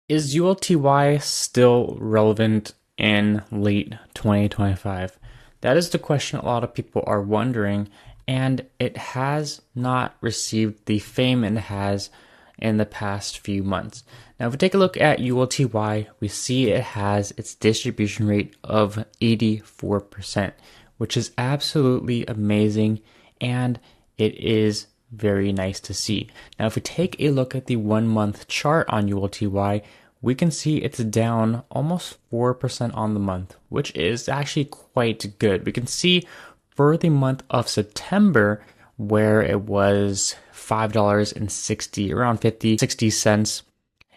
Is ULTY still relevant in late 2025? That is the question a lot of people are wondering, and it has not received the fame it has in the past few months. Now, if we take a look at ULTY, we see it has its distribution rate of 84%, which is absolutely amazing, and it is very nice to see. Now, if we take a look at the 1 month chart on ULTY, we can see it's down almost 4% on the month, which is actually quite good. We can see for the month of September, where it was $5.60, around 60 cents,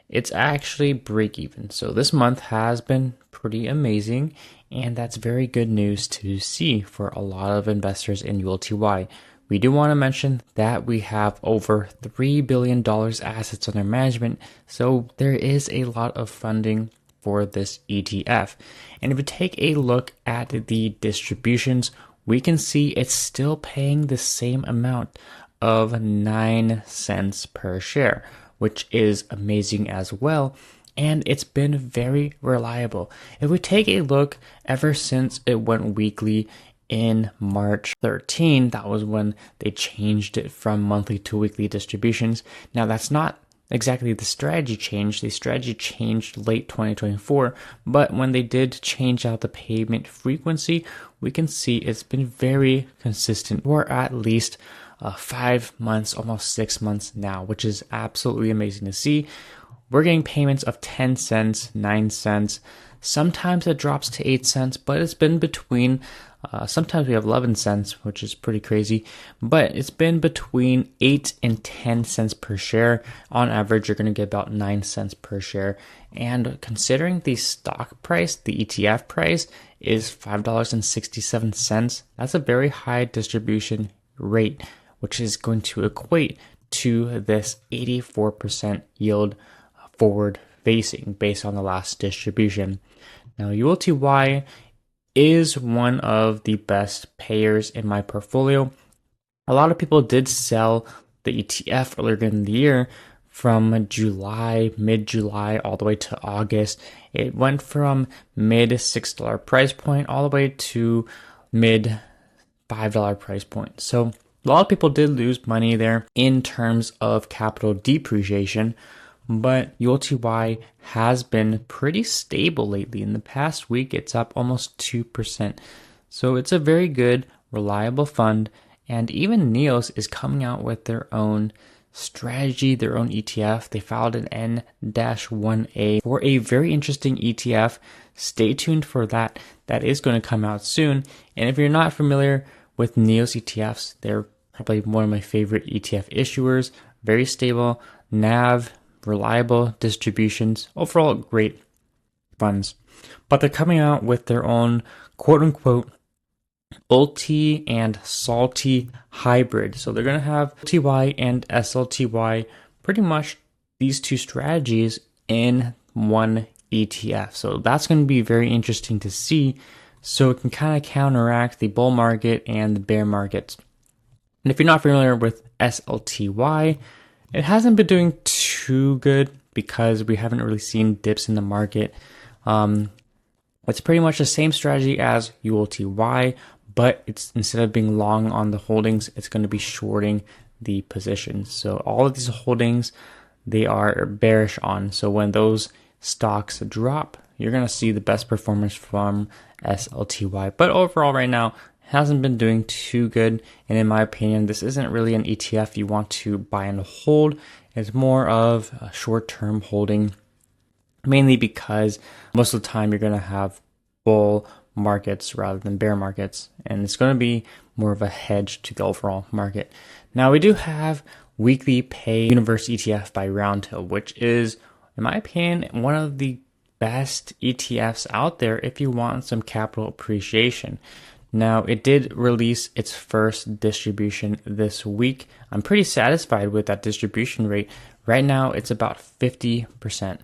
it's actually break even. So this month has been pretty amazing, and that's very good news to see for a lot of investors in ULTY. We do want to mention that we have over $3 billion assets under management, so there is a lot of funding for this ETF. And if we take a look at the distributions, we can see it's still paying the same amount of 9 cents per share, which is amazing as well. And it's been very reliable. If we take a look ever since it went weekly in March 13, that was when they changed it from monthly to weekly distributions. Now, that's not exactly the strategy change. The strategy changed late 2024, but when they did change out the payment frequency, we can see it's been very consistent for at least 5 months, almost 6 months now, which is absolutely amazing to see. We're getting payments of 10 cents, 9 cents. Sometimes it drops to 8 cents, but it's been between sometimes we have 11 cents, which is pretty crazy, but it's been between 8 and 10 cents per share. On average, you're going to get about 9 cents per share. And considering the stock price, the ETF price is $5.67, that's a very high distribution rate, which is going to equate to this 84% yield forward facing based on the last distribution. Now, ULTY is one of the best payers in my portfolio. A lot of people did sell the ETF earlier in the year from July, mid-July, all the way to August. It went from mid $6 price point all the way to mid $5 price point. So a lot of people did lose money there in terms of capital depreciation, but ULTY has been pretty stable lately. In the past week, it's up almost 2%. So it's a very good, reliable fund. And even NEOS is coming out with their own strategy, their own ETF. They filed an N-1A for a very interesting ETF. Stay tuned for that. That is going to come out soon. And if you're not familiar with NEOS ETFs, they're probably one of my favorite ETF issuers. Very stable, NAV, reliable distributions, overall great funds. But they're coming out with their own quote-unquote ULTY and SALTY hybrid. So they're going to have ULTY and SLTY, pretty much these two strategies in one ETF. So that's going to be very interesting to see. So it can kind of counteract the bull market and the bear markets. And if you're not familiar with SLTY, it hasn't been doing too good because we haven't really seen dips in the market. It's pretty much the same strategy as ULTY, but it's instead of being long on the holdings, it's going to be shorting the positions. So all of these holdings, they are bearish on. So when those stocks drop, you're going to see the best performance from SLTY. But overall right now, hasn't been doing too good, and in my opinion, this isn't really an ETF you want to buy and hold. It's more of a short-term holding, mainly because most of the time you're going to have bull markets rather than bear markets, and it's going to be more of a hedge to the overall market. Now, we do have weekly pay universe ETF by Roundhill, which is, in my opinion, one of the best ETFs out there if you want some capital appreciation. Now, it did release its first distribution this week. I'm pretty satisfied with that distribution rate. Right now, it's about 50%.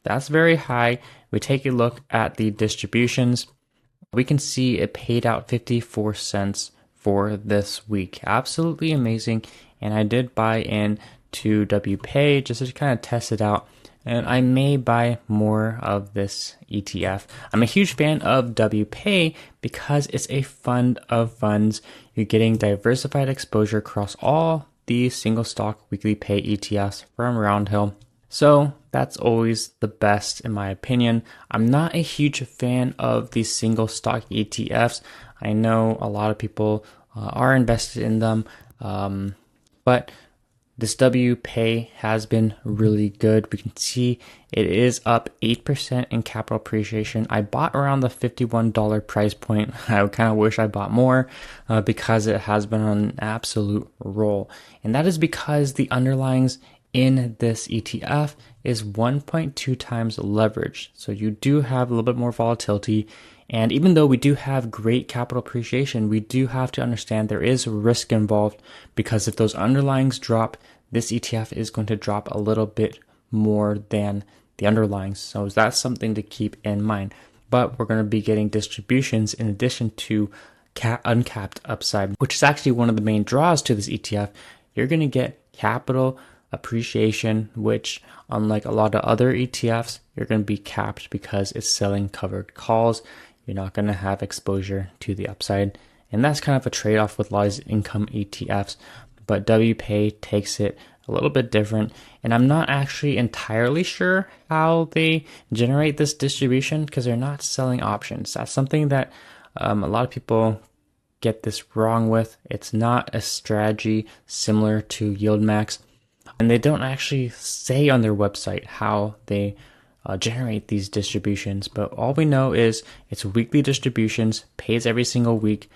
That's very high. We take a look at the distributions. We can see it paid out 54 cents for this week. Absolutely amazing. And I did buy in to WPAY just to kind of test it out. and I may buy more of this ETF. I'm a huge fan of WPAY because it's a fund of funds. You're getting diversified exposure across all the single stock weekly pay ETFs from Roundhill. So that's always the best in my opinion. I'm not a huge fan of these single stock ETFs. I know a lot of people are invested in them, but this WPAY has been really good. We can see it is up 8% in capital appreciation. I bought around the $51 price point. I kind of wish I bought more because it has been on an absolute roll. And that is because the underlyings in this ETF is 1.2 times leverage. So you do have a little bit more volatility. And even though we do have great capital appreciation, we do have to understand there is risk involved, because if those underlyings drop, this ETF is going to drop a little bit more than the underlyings. So that's something to keep in mind. But we're going to be getting distributions in addition to uncapped upside, which is actually one of the main draws to this ETF. You're going to get capital appreciation, which unlike a lot of other ETFs, you're going to be capped because it's selling covered calls. You're not going to have exposure to the upside. And that's kind of a trade-off with a lot of income ETFs. But WPAY takes it a little bit different. And I'm not actually entirely sure how they generate this distribution because they're not selling options. That's something that a lot of people get this wrong with. It's not a strategy similar to YieldMax. And they don't actually say on their website how they generate these distributions, but all we know is it's weekly distributions, pays every single week,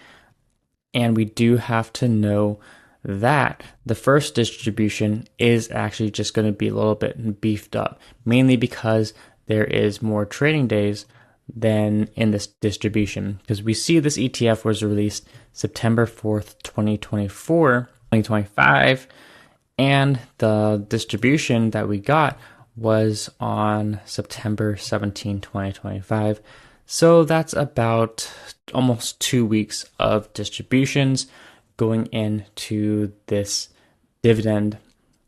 and we do have to know that the first distribution is actually just going to be a little bit beefed up, mainly because there is more trading days than in this distribution, because we see this ETF was released September 4th, 2025, and the distribution that we got was on September 17, 2025. So that's about almost 2 weeks of distributions going into this dividend,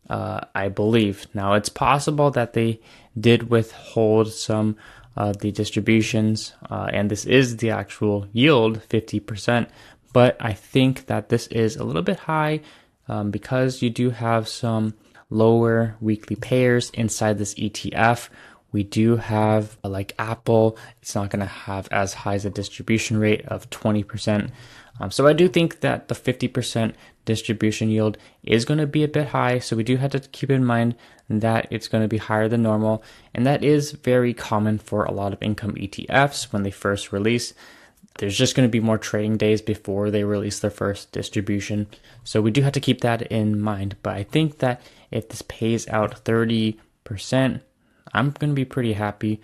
I believe. Now, it's possible that they did withhold some of the distributions, and this is the actual yield, 50%. But I think that this is a little bit high because you do have some lower weekly payers inside this ETF. We do have like Apple, it's not going to have as high as a distribution rate of 20%. So I do think that the 50% distribution yield is going to be a bit high. So we do have to keep in mind that it's going to be higher than normal. And that is very common for a lot of income ETFs when they first release. There's just going to be more trading days before they release their first distribution. So we do have to keep that in mind. But I think that if this pays out 30%, I'm going to be pretty happy.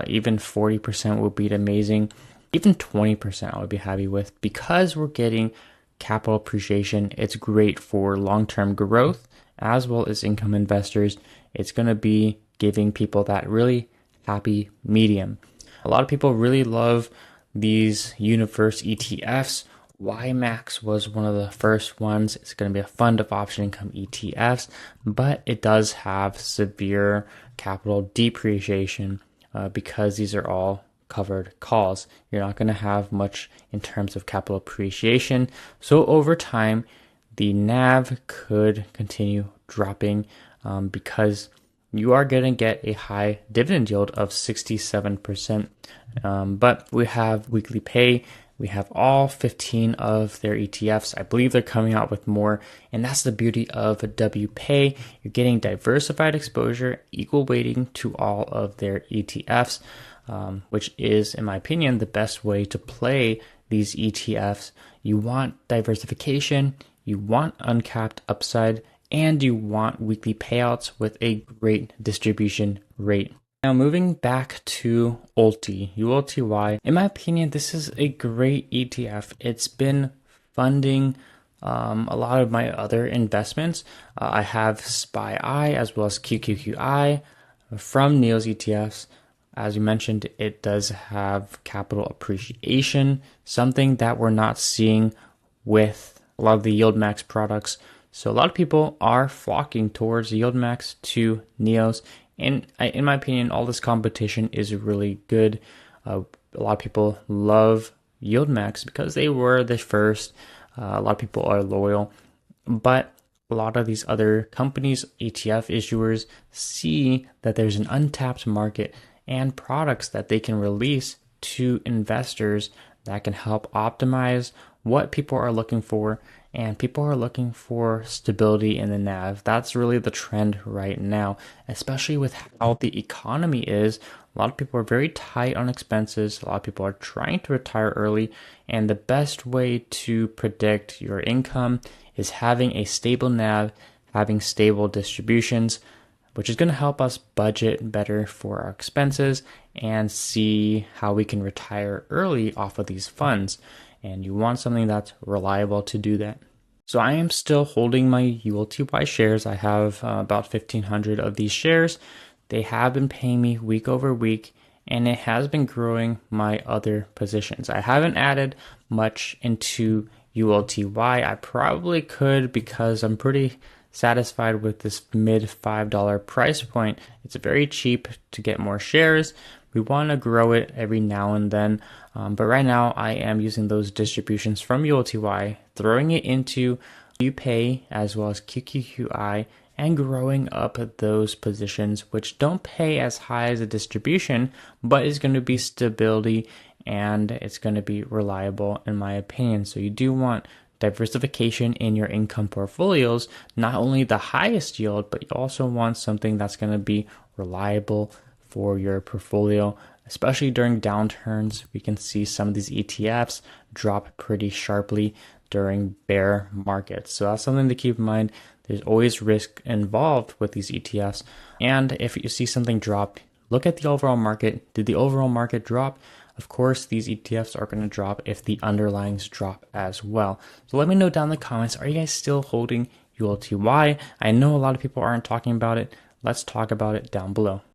Even 40% would be amazing. Even 20% I would be happy with, because we're getting capital appreciation. It's great for long-term growth as well as income investors. It's going to be giving people that really happy medium. A lot of people really love these universe ETFs. YMAX was one of the first ones. It's going to be a fund of option income ETFs, but it does have severe capital depreciation because these are all covered calls. You're not going to have much in terms of capital appreciation. So over time, the NAV could continue dropping because you are going to get a high dividend yield of 67%. But we have weekly pay. We have all 15 of their ETFs. I believe they're coming out with more. And that's the beauty of WPAY. You're getting diversified exposure, equal weighting to all of their ETFs, which is, in my opinion, the best way to play these ETFs. You want diversification, you want uncapped upside, and you want weekly payouts with a great distribution rate. Now, moving back to ULTY, ULTY, in my opinion, this is a great ETF. It's been funding a lot of my other investments. I have SPY as well as QQQI from Neil's ETFs. As you mentioned, it does have capital appreciation, something that we're not seeing with a lot of the YieldMax products. So a lot of people are flocking towards YieldMax to Neos, And in my opinion, all this competition is really good. A lot of people love YieldMax because they were the first. A lot of people are loyal, but a lot of these other companies, ETF issuers, see that there's an untapped market and products that they can release to investors that can help optimize what people are looking for. And people are looking for stability in the NAV. That's really the trend right now, especially with how the economy is. A lot of people are very tight on expenses. A lot of people are trying to retire early. And the best way to predict your income is having a stable NAV, having stable distributions, which is going to help us budget better for our expenses and see how we can retire early off of these funds. And you want something that's reliable to do that. So I am still holding my ULTY shares. I have about 1,500 of these shares. They have been paying me week over week, and it has been growing my other positions. I haven't added much into ULTY. I probably could because I'm pretty satisfied with this mid $5 price point. It's very cheap to get more shares. We want to grow it every now and then. But right now I am using those distributions from ULTY, throwing it into WPAY as well as QQQI, and growing up those positions which don't pay as high as a distribution, but is going to be stability and it's going to be reliable in my opinion. So you do want diversification in your income portfolios, not only the highest yield, but you also want something that's going to be reliable for your portfolio, especially during downturns. We can see some of these ETFs drop pretty sharply during bear markets. So that's something to keep in mind. There's always risk involved with these ETFs. And if you see something drop, look at the overall market. Did the overall market drop? Of course, these ETFs are going to drop if the underlyings drop as well. So let me know down in the comments, are you guys still holding ULTY? I know a lot of people aren't talking about it. Let's talk about it down below.